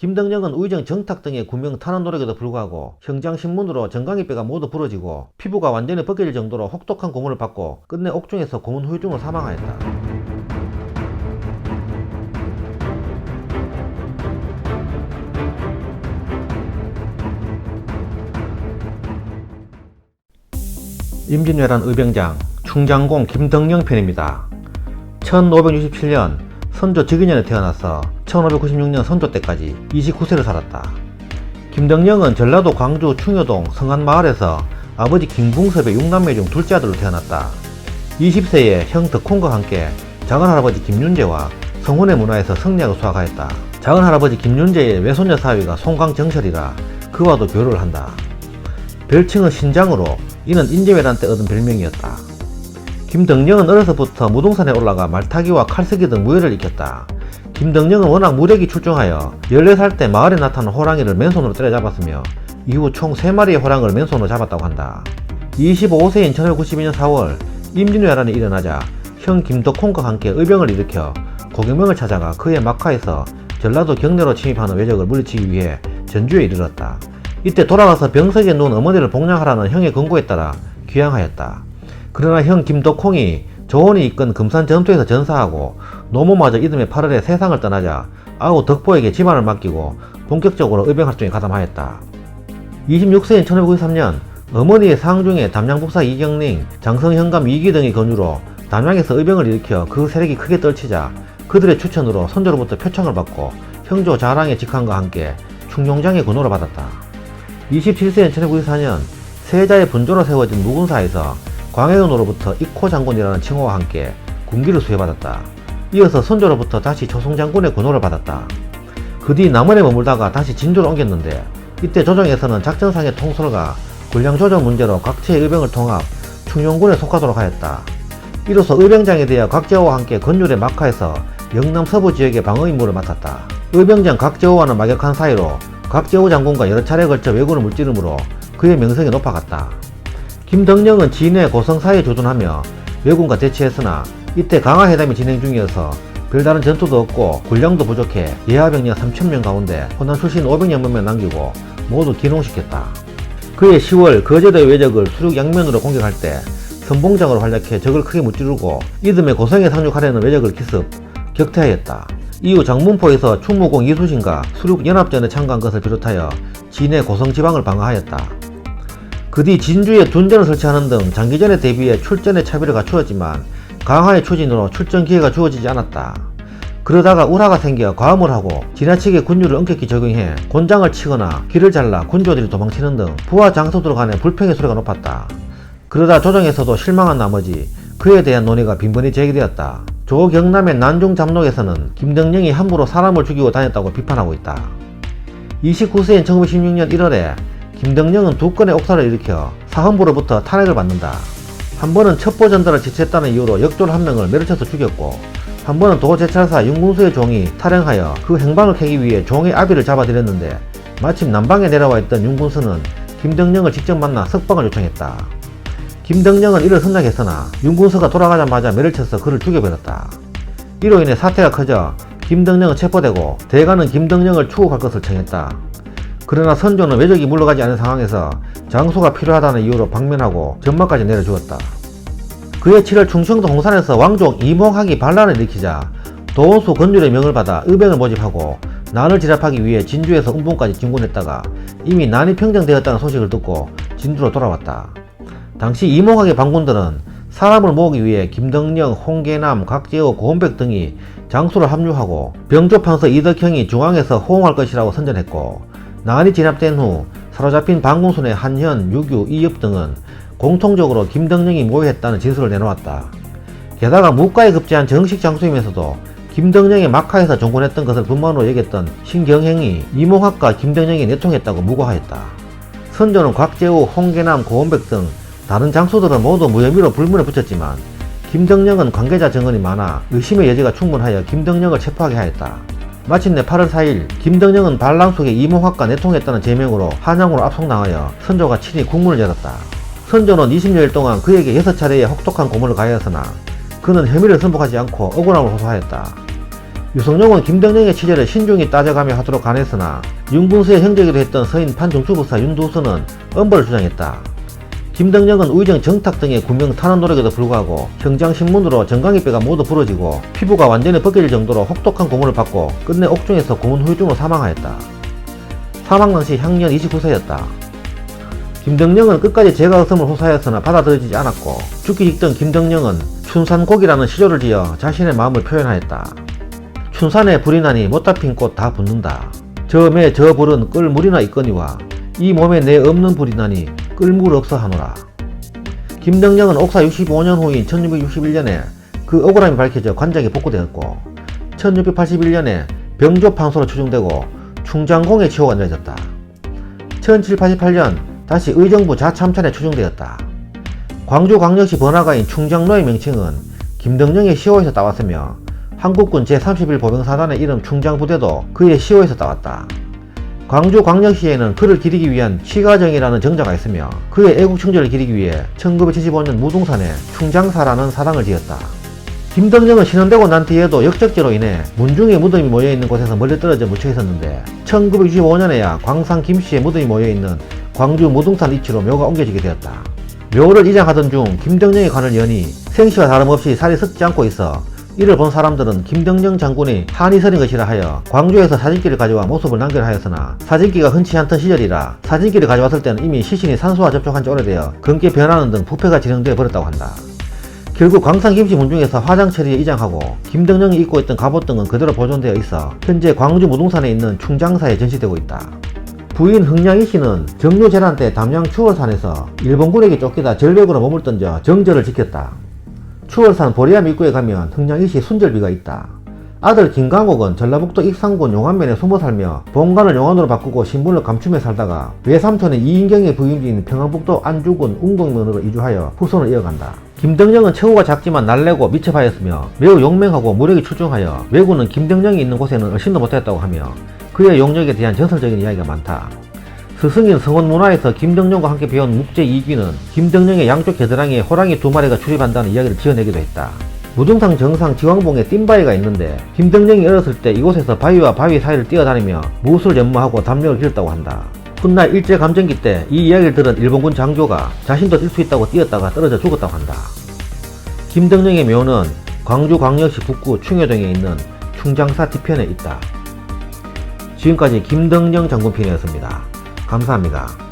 김덕령은 우의정 정탁 등의 군명 탄원 노력에도 불구하고 형장신문으로 정강이뼈가 모두 부러지고 피부가 완전히 벗겨질 정도로 혹독한 고문을 받고 끝내 옥중에서 고문 후유증으로 사망하였다. 임진왜란 의병장 충장공 김덕령 편입니다. 1567년 선조 즉위년에 태어나서 1596년 선조 때까지 29세를 살았다. 김덕령은 전라도 광주 충효동 성안마을에서 아버지 김붕섭의 6남매 중 둘째 아들로 태어났다. 20세에 형 덕홍과 함께 작은할아버지 김윤재와 성훈의 문화에서 성리학을 수학하였다. 작은할아버지 김윤재의 외손녀 사위가 송강정설이라 그와도 교류를 한다. 별칭은 신장으로 이는 임진왜란 때 얻은 별명이었다. 김덕령은 어려서부터 무등산에 올라가 말타기와 칼쓰기 등 무예를 익혔다. 김덕령은 워낙 무력이 출중하여 14살 때 마을에 나타난 호랑이를 맨손으로 때려잡았으며 이후 총 3마리의 호랑이를 맨손으로 잡았다고 한다. 25세인 1592년 4월 임진왜란이 일어나자 형 김덕홍과 함께 의병을 일으켜 고경명을 찾아가 그의 막하에서 전라도 경내로 침입하는 왜적을 물리치기 위해 전주에 이르렀다. 이때 돌아가서 병석에 누운 어머니를 복양하라는 형의 권고에 따라 귀양하였다. 그러나 형 김덕홍이 조원이 이끈 금산 전투에서 전사하고 노모마저 이듬해 8월에 세상을 떠나자 아우 덕보에게 집안을 맡기고 본격적으로 의병활동에 가담하였다. 26세인 1593년 어머니의 상중에 담양북사 이경링, 장성현감 이기 등의 건주로 담양에서 의병을 일으켜 그 세력이 크게 떨치자 그들의 추천으로 선조로부터 표창을 받고 형조 자랑의 직함과 함께 충용장의 군호를 받았다. 27세인 1594년 세자의 분조로 세워진 무군사에서 광해군으로부터 익호 장군이라는 칭호와 함께 군기를 수여받았다. 이어서 선조로부터 다시 조성장군의 군호를 받았다. 그 뒤 남원에 머물다가 다시 진주로 옮겼는데 이때 조정에서는 작전상의 통솔과 군량 조정 문제로 각처의 의병을 통합 충용군에 속하도록 하였다. 이로써 의병장에 대해 각제호와 함께 건율의 막하에서 영남 서부 지역의 방어 임무를 맡았다. 의병장 각제호와는 막역한 사이로 각제호 장군과 여러 차례에 걸쳐 왜군을 물찌르므로 그의 명성이 높아갔다. 김덕령은 진해 고성 사이에 주둔하며 왜군과 대치했으나 이때 강화회담이 진행 중이어서 별다른 전투도 없고 군량도 부족해 예하병력 3000명 가운데 호남 출신 500여만 명 남기고 모두 기농시켰다. 그해 10월 거제도의 왜적을 수륙 양면으로 공격할 때 선봉장으로 활약해 적을 크게 무찌르고 이듬해 고성에 상륙하려는 왜적을 기습, 격퇴하였다. 이후 장문포에서 충무공 이수신과 수륙연합전에 참가한 것을 비롯하여 진해 고성 지방을 방어하였다. 그 뒤 진주에 둔전을 설치하는 등 장기전에 대비해 출전의 차비를 갖추었지만 강화의 추진으로 출전 기회가 주어지지 않았다. 그러다가 우라가 생겨 과음을 하고 지나치게 군율을 엄격히 적용해 곤장을 치거나 길을 잘라 군조들이 도망치는 등 부하 장소들 간의 불평의 소리가 높았다. 그러다 조정에서도 실망한 나머지 그에 대한 논의가 빈번히 제기되었다. 조경남의 난중 잠록에서는 김덕령이 함부로 사람을 죽이고 다녔다고 비판하고 있다. 29세인 1916년 1월에 김덕령은 2건의 옥사를 일으켜 사헌부로부터 탄핵을 받는다. 한 번은 첩보 전달을 지체했다는 이유로 역졸 1명을 매료쳐서 죽였고 한 번은 도제찰사 윤군수의 종이 탈행하여 그 행방을 캐기 위해 종의 아비를 잡아들였는데 마침 남방에 내려와 있던 윤군수는 김덕령을 직접 만나 석방을 요청했다. 김덕령은 이를 승낙했으나 윤군수가 돌아가자마자 매를 쳐서 그를 죽여버렸다. 이로 인해 사태가 커져 김덕령은 체포되고 대가는 김덕령을 추국할 것을 청했다. 그러나 선조는 왜적이 물러가지 않은 상황에서 장소가 필요하다는 이유로 방면하고 전마까지 내려주었다. 그해 7월 충청도 홍산에서 왕족 이몽학이 반란을 일으키자 도원수 건율의 명을 받아 의병을 모집하고 난을 진압하기 위해 진주에서 운봉까지 진군했다가 이미 난이 평정되었다는 소식을 듣고 진주로 돌아왔다. 당시 이몽학의 반군들은 사람을 모으기 위해 김덕령, 홍계남, 각제호, 고원백 등이 장수를 합류하고 병조판서 이덕형이 중앙에서 호응할 것이라고 선전했고 난이 진압된 후 사로잡힌 반군순의 한현, 유규, 이엽 등은 공통적으로 김덕령이 모의했다는 진술을 내놓았다. 게다가 무가에 급제한 정식 장수이면서도 김덕령의 막하에서 종군했던 것을 분만으로 여겼던 신경행이 이몽학과 김덕령이 내통했다고 무고하였다. 선조는 곽재우, 홍계남, 고원백 등 다른 장수들은 모두 무혐의로 불문에 붙였지만 김덕령은 관계자 증언이 많아 의심의 여지가 충분하여 김덕령을 체포하게 하였다. 마침내 8월 4일 김덕령은 반란 속에 이몽학과 내통했다는 제명으로 한양으로 압송당하여 선조가 친히 국문을 열었다. 선조는 20여일 동안 그에게 6차례의 혹독한 고문을 가하였으나 그는 혐의를 선복하지 않고 억울함을 호소하였다. 유성룡은 김덕령의 취재를 신중히 따져가며 하도록 안했으나 윤군수의 형제기도 했던 서인 판정수부사 윤두수는 엄벌을 주장했다. 김덕령은 우의정 정탁 등의 군명 탄압 노력에도 불구하고 형장신문으로 정강이뼈가 모두 부러지고 피부가 완전히 벗겨질 정도로 혹독한 고문을 받고 끝내 옥중에서 고문 후유증으로 사망하였다. 사망 당시 향년 29세였다. 김덕령은 끝까지 제가 의সম을 호소하였으나 받아들여지지 않았고 죽기 직전 김덕령은 춘산곡이라는 시조를 지어 자신의 마음을 표현하였다. 춘산에 불이 나니 못다 핀 꽃 다 붙는다. 저 매 저 불은 끌 물이나 있거니와 이 몸에 내 없는 불이 나니 끌 물 없어 하노라. 김덕령은 옥사 65년 후인 1661년에 그 억울함이 밝혀져 관장에 복구되었고 1681년에 병조판소로 추정되고 충장공의 치호가 내려졌다. 1788년 다시 의정부 자참찬에 추정되었다. 광주광역시 번화가인 충장로의 명칭은 김덕령의 시호에서 따왔으며 한국군 제31보병사단의 이름 충장부대도 그의 시호에서 따왔다. 광주광역시에는 그를 기리기 위한 치가정이라는 정자가 있으며 그의 애국청지를 기리기 위해 1975년 무등산에 충장사라는 사당을 지었다. 김덕령은 신원되고 난 뒤에도 역적지로 인해 문중의 무덤이 모여있는 곳에서 멀리 떨어져 묻혀 있었는데 1965년에야 광산 김씨의 무덤이 모여있는 광주 무등산 이치로 묘가 옮겨지게 되었다. 묘를 이장하던 중 김덕령의 관을 여니 생시와 다름없이 살이 썩지 않고 있어 이를 본 사람들은 김덕령 장군이 한이 서린 것이라 하여 광주에서 사진기를 가져와 모습을 남기려 하였으나 사진기가 흔치 않던 시절이라 사진기를 가져왔을 때는 이미 시신이 산소와 접촉한 지 오래되어 검게 변하는 등 부패가 진행되어 버렸다고 한다. 결국 광산 김씨 문중에서 화장 처리에 이장하고 김덕령이 입고 있던 갑옷 등은 그대로 보존되어 있어 현재 광주 무등산에 있는 충장사에 전시되고 있다. 부인 흥량이 씨는 정묘재난 때 담양 추월산에서 일본군에게 쫓기다 절벽으로 몸을 던져 정절을 지켰다. 추월산 보리암 입구에 가면 흥량이 씨 순절비가 있다. 아들 김강옥은 전라북도 익산군 용안면에 숨어 살며 본관을 용안으로 바꾸고 신분을 감추며 살다가 외삼촌인 이인경의 부인인 평안북도 안주군 웅동면으로 이주하여 후손을 이어간다. 김덕령은 처우가 작지만 날래고 미첩하였으며 매우 용맹하고 무력이 출중하여 왜군은 김덕령이 있는 곳에는 얼씬도 못했다고 하며 그의 용력에 대한 전설적인 이야기가 많다. 스승인 성원문화에서 김덕령과 함께 배운 묵제 이귀는 김덕령의 양쪽 겨드랑이에 호랑이 2마리가 출입한다는 이야기를 지어내기도 했다. 무등산 정상 지왕봉에 띵바위가 있는데 김덕령이 어렸을 때 이곳에서 바위와 바위 사이를 뛰어다니며 무술 연마하고 담력을 기렸다고 한다. 훗날 일제감정기 때 이 이야기를 들은 일본군 장교가 자신도 뛸 수 있다고 뛰었다가 떨어져 죽었다고 한다. 김덕령의 묘는 광주광역시 북구 충효동에 있는 충장사 뒤편에 있다. 지금까지 김덕령 장군편이었습니다. 감사합니다.